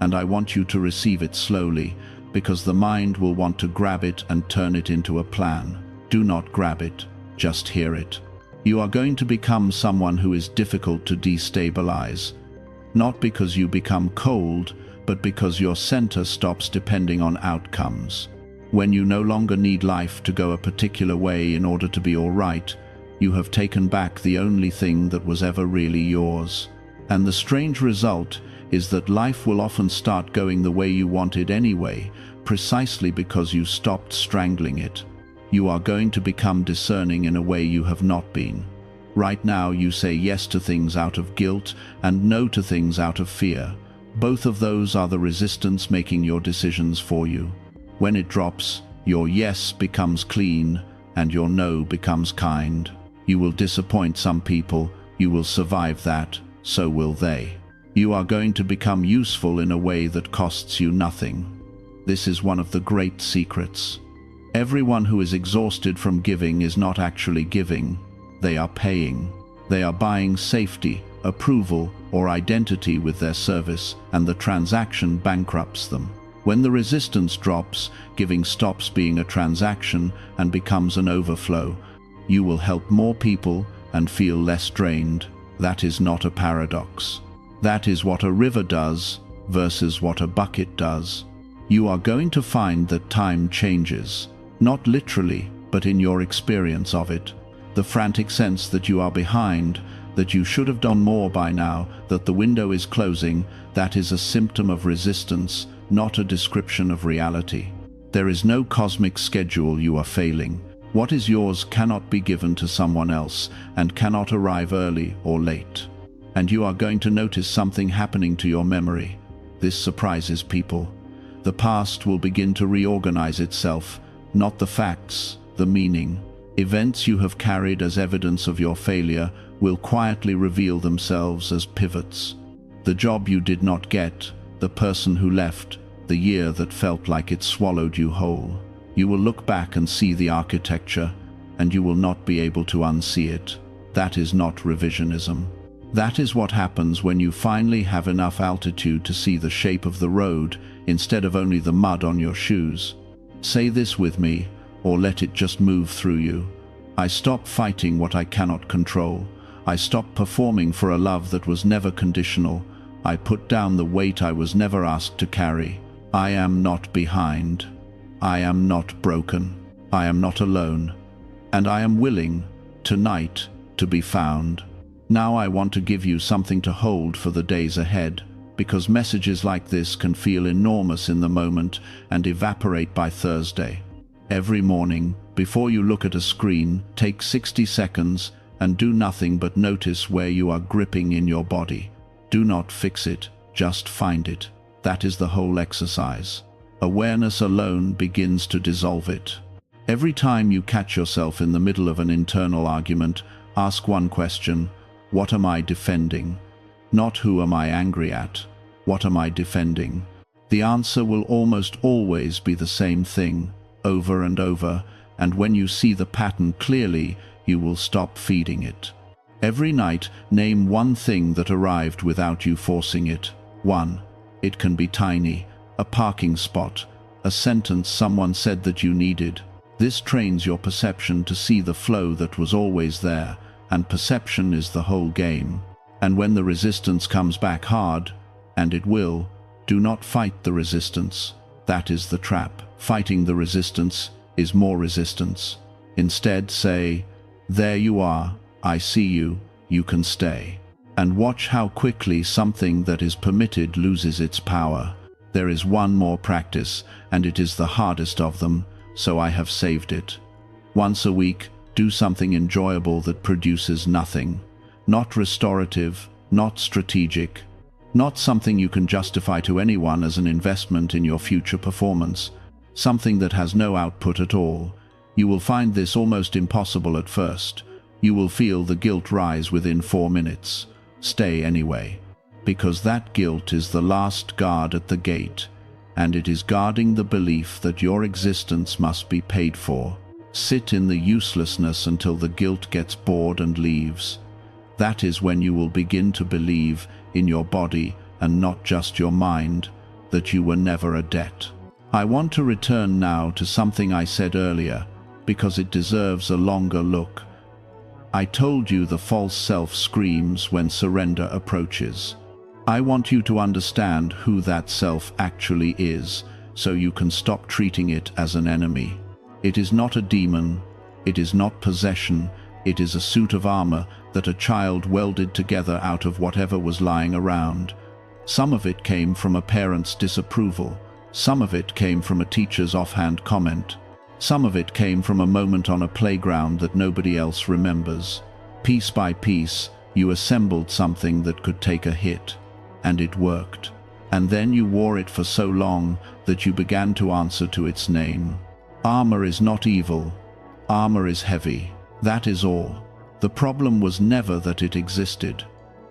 and I want you to receive it slowly, because the mind will want to grab it and turn it into a plan. Do not grab it, just hear it. You are going to become someone who is difficult to destabilize, not because you become cold, but because your center stops depending on outcomes. When you no longer need life to go a particular way in order to be all right, you have taken back the only thing that was ever really yours. And the strange result is that life will often start going the way you want it anyway, precisely because you stopped strangling it. You are going to become discerning in a way you have not been. Right now you say yes to things out of guilt and no to things out of fear. Both of those are the resistance making your decisions for you. When it drops, your yes becomes clean and your no becomes kind. You will disappoint some people, you will survive that, so will they. You are going to become useful in a way that costs you nothing. This is one of the great secrets. Everyone who is exhausted from giving is not actually giving. They are paying. They are buying safety, approval, or identity with their service, and the transaction bankrupts them. When the resistance drops, giving stops being a transaction and becomes an overflow. You will help more people and feel less drained. That is not a paradox. That is what a river does versus what a bucket does. You are going to find that time changes, not literally, but in your experience of it. The frantic sense that you are behind, that you should have done more by now, that the window is closing, that is a symptom of resistance, not a description of reality. There is no cosmic schedule you are failing. What is yours cannot be given to someone else and cannot arrive early or late. And you are going to notice something happening to your memory. This surprises people. The past will begin to reorganize itself, not the facts, the meaning. Events you have carried as evidence of your failure will quietly reveal themselves as pivots. The job you did not get, the person who left, the year that felt like it swallowed you whole. You will look back and see the architecture, and you will not be able to unsee it. That is not revisionism. That is what happens when you finally have enough altitude to see the shape of the road instead of only the mud on your shoes. Say this with me, or let it just move through you. I stop fighting what I cannot control. I stop performing for a love that was never conditional. I put down the weight I was never asked to carry. I am not behind. I am not broken. I am not alone. And I am willing, tonight, to be found. Now I want to give you something to hold for the days ahead, because messages like this can feel enormous in the moment and evaporate by Thursday. Every morning, before you look at a screen, take 60 seconds and do nothing but notice where you are gripping in your body. Do not fix it, just find it. That is the whole exercise. Awareness alone begins to dissolve it. Every time you catch yourself in the middle of an internal argument, ask one question: what am I defending? Not who am I angry at? What am I defending? The answer will almost always be the same thing, over and over, and when you see the pattern clearly, you will stop feeding it. Every night, name one thing that arrived without you forcing it. One. It can be tiny, a parking spot, a sentence someone said that you needed. This trains your perception to see the flow that was always there, and perception is the whole game. And when the resistance comes back hard, and it will, do not fight the resistance. That is the trap. Fighting the resistance is more resistance. Instead say, there you are, I see you, you can stay. And watch how quickly something that is permitted loses its power. There is one more practice, and it is the hardest of them, so I have saved it. Once a week, do something enjoyable that produces nothing. Not restorative, not strategic, not something you can justify to anyone as an investment in your future performance. Something that has no output at all. You will find this almost impossible at first. You will feel the guilt rise within 4 minutes. Stay anyway, because that guilt is the last guard at the gate, and it is guarding the belief that your existence must be paid for. Sit in the uselessness until the guilt gets bored and leaves. That is when you will begin to believe in your body and not just your mind, that you were never a debt. I want to return now to something I said earlier, because it deserves a longer look. I told you the false self screams when surrender approaches. I want you to understand who that self actually is, so you can stop treating it as an enemy. It is not a demon, it is not possession, it is a suit of armor that a child welded together out of whatever was lying around. Some of it came from a parent's disapproval, some of it came from a teacher's offhand comment. Some of it came from a moment on a playground that nobody else remembers. Piece by piece, you assembled something that could take a hit. And it worked. And then you wore it for so long that you began to answer to its name. Armor is not evil. Armor is heavy. That is all. The problem was never that it existed.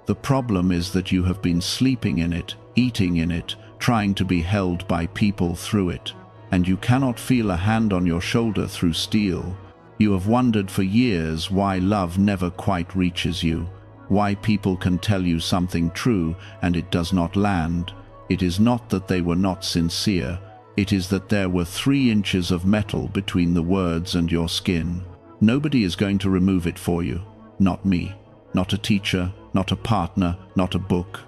The problem is that you have been sleeping in it, eating in it, trying to be held by people through it. And you cannot feel a hand on your shoulder through steel. You have wondered for years why love never quite reaches you, why people can tell you something true and it does not land. It is not that they were not sincere, it is that there were 3 inches of metal between the words and your skin. Nobody is going to remove it for you. Not me, not a teacher, not a partner, not a book.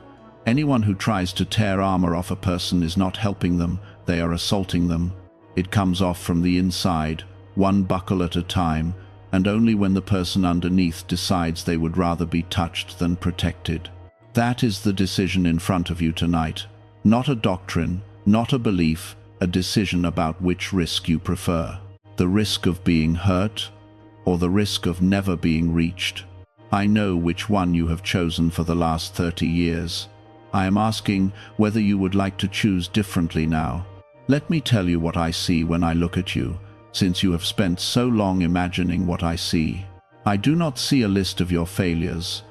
Anyone who tries to tear armor off a person is not helping them, they are assaulting them. It comes off from the inside, one buckle at a time, and only when the person underneath decides they would rather be touched than protected. That is the decision in front of you tonight. Not a doctrine, not a belief, a decision about which risk you prefer. The risk of being hurt, or the risk of never being reached. I know which one you have chosen for the last 30 years. I am asking whether you would like to choose differently now. Let me tell you what I see when I look at you, since you have spent so long imagining what I see. I do not see a list of your failures.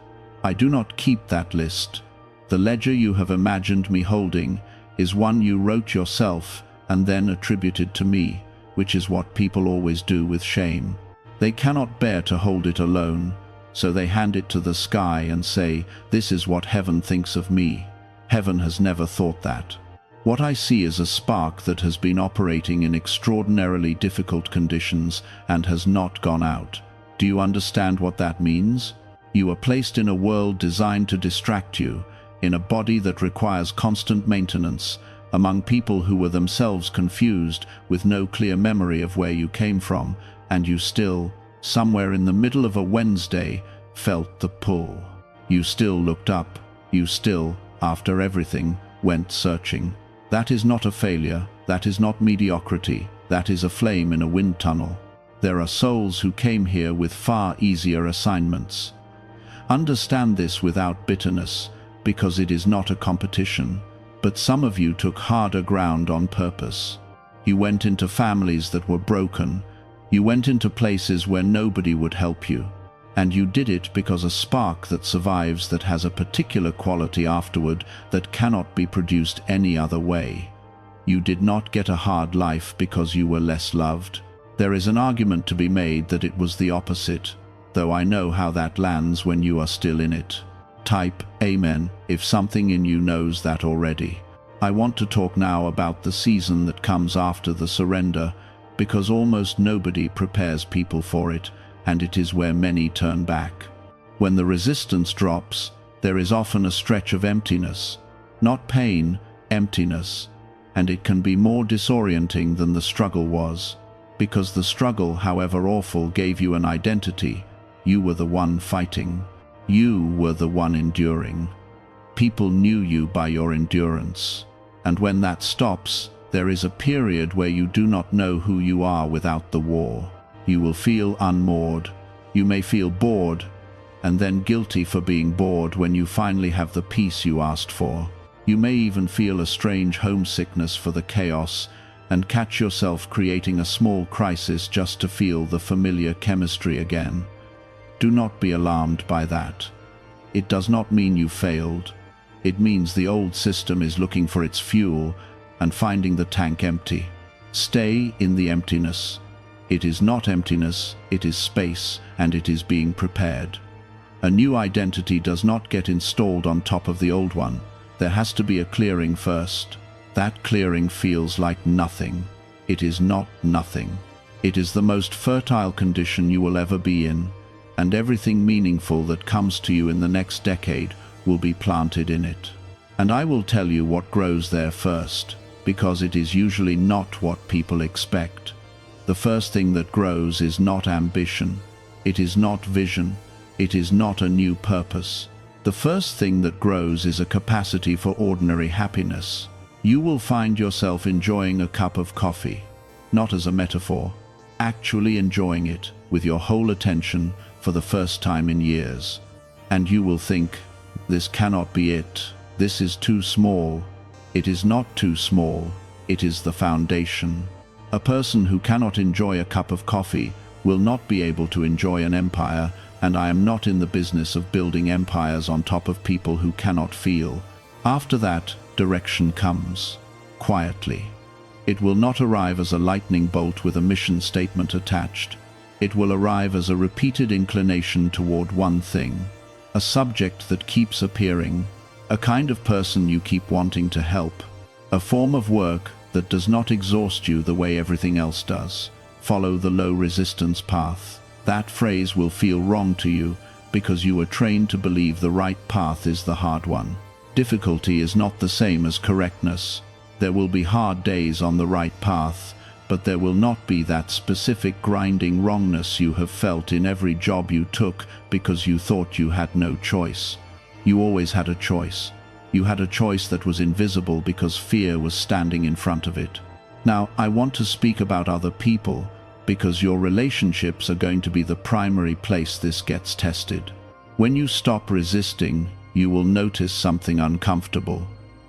I do not keep that list. The ledger you have imagined me holding is one you wrote yourself and then attributed to me, which is what people always do with shame. They cannot bear to hold it alone, so they hand it to the sky and say, "This is what heaven thinks of me." Heaven has never thought that. What I see is a spark that has been operating in extraordinarily difficult conditions and has not gone out. Do you understand what that means? You are placed in a world designed to distract you, in a body that requires constant maintenance, among people who were themselves confused, with no clear memory of where you came from, and you still, somewhere in the middle of a Wednesday, felt the pull. You still looked up. You still, after everything, went searching. That is not a failure. That is not mediocrity. That is a flame in a wind tunnel. There are souls who came here with far easier assignments. Understand this without bitterness, because it is not a competition. But some of you took harder ground on purpose. You went into families that were broken. You went into places where nobody would help you. And you did it because a spark that survives that has a particular quality afterward that cannot be produced any other way. You did not get a hard life because you were less loved. There is an argument to be made that it was the opposite, though I know how that lands when you are still in it. Type Amen if something in you knows that already. I want to talk now about the season that comes after the surrender, because almost nobody prepares people for it, and it is where many turn back. When the resistance drops, there is often a stretch of emptiness. Not pain, emptiness. And it can be more disorienting than the struggle was. Because the struggle, however awful, gave you an identity. You were the one fighting. You were the one enduring. People knew you by your endurance. And when that stops, there is a period where you do not know who you are without the war. You will feel unmoored. You may feel bored, and then guilty for being bored when you finally have the peace you asked for. You may even feel a strange homesickness for the chaos, and catch yourself creating a small crisis just to feel the familiar chemistry again. Do not be alarmed by that. It does not mean you failed. It means the old system is looking for its fuel and finding the tank empty. Stay in the emptiness. It is not emptiness, it is space, and it is being prepared. A new identity does not get installed on top of the old one. There has to be a clearing first. That clearing feels like nothing. It is not nothing. It is the most fertile condition you will ever be in, and everything meaningful that comes to you in the next decade will be planted in it. And I will tell you what grows there first, because it is usually not what people expect. The first thing that grows is not ambition. It is not vision. It is not a new purpose. The first thing that grows is a capacity for ordinary happiness. You will find yourself enjoying a cup of coffee, not as a metaphor, actually enjoying it with your whole attention for the first time in years. And you will think, this cannot be it. This is too small. It is not too small. It is the foundation. A person who cannot enjoy a cup of coffee will not be able to enjoy an empire, and I am not in the business of building empires on top of people who cannot feel. After that, direction comes, quietly. It will not arrive as a lightning bolt with a mission statement attached. It will arrive as a repeated inclination toward one thing, a subject that keeps appearing, a kind of person you keep wanting to help, a form of work that does not exhaust you the way everything else does. Follow the low resistance path. That phrase will feel wrong to you, because you were trained to believe the right path is the hard one. Difficulty is not the same as correctness. There will be hard days on the right path, but there will not be that specific grinding wrongness you have felt in every job you took because you thought you had no choice. You always had a choice. You had a choice that was invisible because fear was standing in front of it. Now, I want to speak about other people, because your relationships are going to be the primary place this gets tested. When you stop resisting, you will notice something uncomfortable.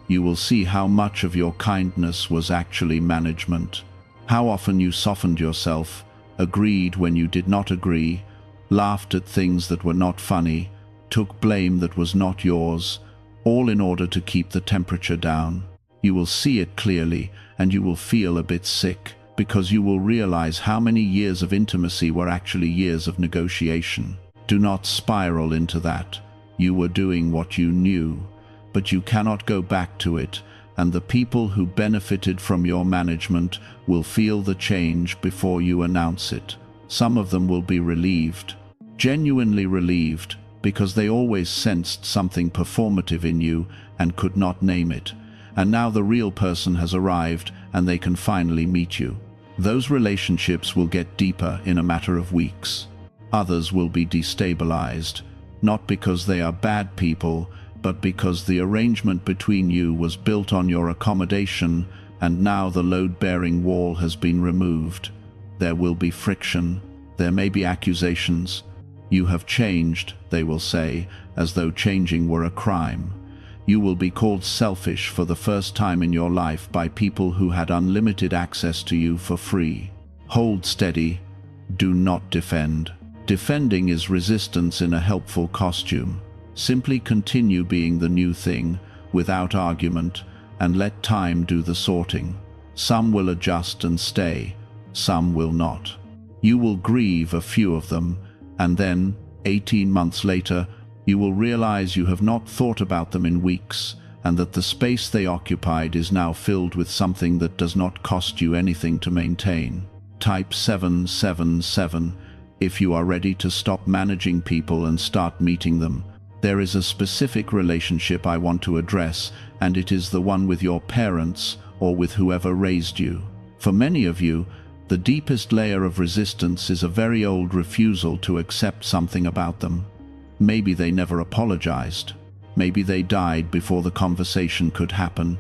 You will see how much of your kindness was actually management. How often you softened yourself, agreed when you did not agree, laughed at things that were not funny, took blame that was not yours, all in order to keep the temperature down. You will see it clearly, and you will feel a bit sick, because you will realize how many years of intimacy were actually years of negotiation. Do not spiral into that. You were doing what you knew, but you cannot go back to it, and the people who benefited from your management will feel the change before you announce it. Some of them will be relieved, genuinely relieved, because they always sensed something performative in you and could not name it. And now the real person has arrived and they can finally meet you. Those relationships will get deeper in a matter of weeks. Others will be destabilized, not because they are bad people, but because the arrangement between you was built on your accommodation, and now the load-bearing wall has been removed. There will be friction. There may be accusations. You have changed, they will say, as though changing were a crime. You will be called selfish for the first time in your life by people who had unlimited access to you for free. Hold steady. Do not defend. Defending is resistance in a helpful costume. Simply continue being the new thing, without argument, and let time do the sorting. Some will adjust and stay, some will not. You will grieve a few of them, and then, 18 months later, you will realize you have not thought about them in weeks, and that the space they occupied is now filled with something that does not cost you anything to maintain. Type 777 if you are ready to stop managing people and start meeting them. There is a specific relationship I want to address, and it is the one with your parents or with whoever raised you. For many of you, the deepest layer of resistance is a very old refusal to accept something about them. Maybe they never apologized. Maybe they died before the conversation could happen.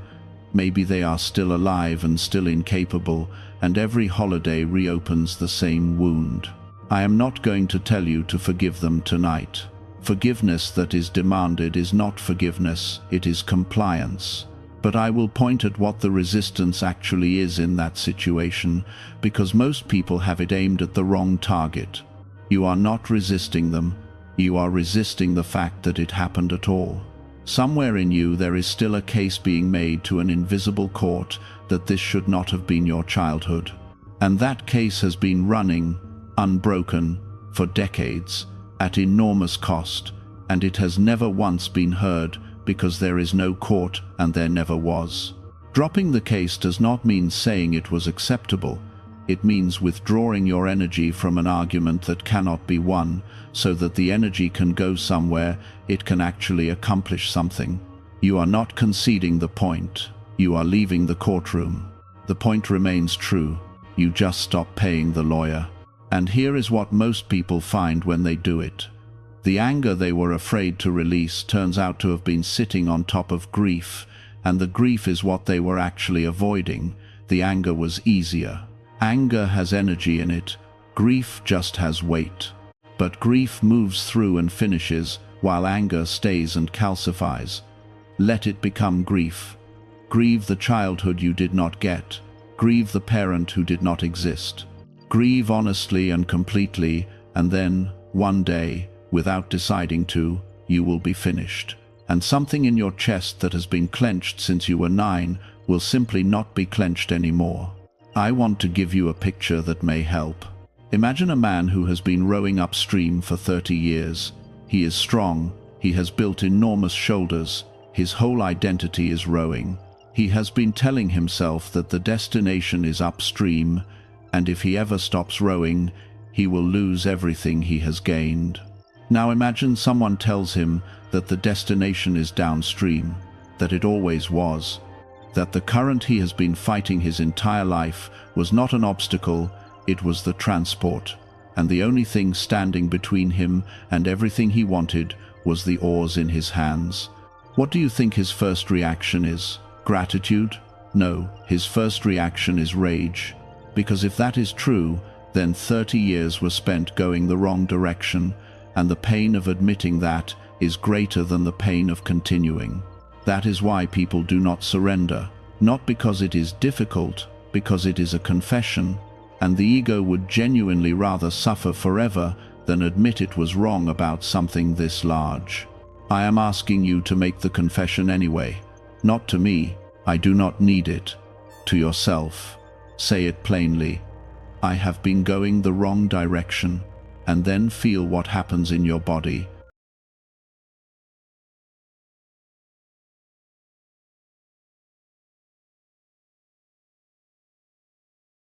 Maybe they are still alive and still incapable, and every holiday reopens the same wound. I am not going to tell you to forgive them tonight. Forgiveness that is demanded is not forgiveness, it is compliance. But I will point at what the resistance actually is in that situation, because most people have it aimed at the wrong target. You are not resisting them, you are resisting the fact that it happened at all. Somewhere in you there is still a case being made to an invisible court that this should not have been your childhood. And that case has been running, unbroken, for decades, at enormous cost, and it has never once been heard because there is no court and there never was. Dropping the case does not mean saying it was acceptable. It means withdrawing your energy from an argument that cannot be won, so that the energy can go somewhere, it can actually accomplish something. You are not conceding the point. You are leaving the courtroom. The point remains true. You just stop paying the lawyer. And here is what most people find when they do it. The anger they were afraid to release turns out to have been sitting on top of grief, and the grief is what they were actually avoiding. The anger was easier. Anger has energy in it. Grief just has weight. But grief moves through and finishes, while anger stays and calcifies. Let it become grief. Grieve the childhood you did not get. Grieve the parent who did not exist. Grieve honestly and completely, and then, one day, without deciding to, you will be finished. And something in your chest that has been clenched since you were 9 will simply not be clenched anymore. I want to give you a picture that may help. Imagine a man who has been rowing upstream for 30 years. He is strong, he has built enormous shoulders, his whole identity is rowing. He has been telling himself that the destination is upstream, and if he ever stops rowing, he will lose everything he has gained. Now imagine someone tells him that the destination is downstream, that it always was, that the current he has been fighting his entire life was not an obstacle, it was the transport, and the only thing standing between him and everything he wanted was the oars in his hands. What do you think his first reaction is? Gratitude? No, his first reaction is rage. Because if that is true, then 30 years were spent going the wrong direction, and the pain of admitting that is greater than the pain of continuing. That is why people do not surrender, not because it is difficult, because it is a confession, and the ego would genuinely rather suffer forever than admit it was wrong about something this large. I am asking you to make the confession anyway. Not to me, I do not need it. To yourself. Say it plainly. I have been going the wrong direction, and then feel what happens in your body.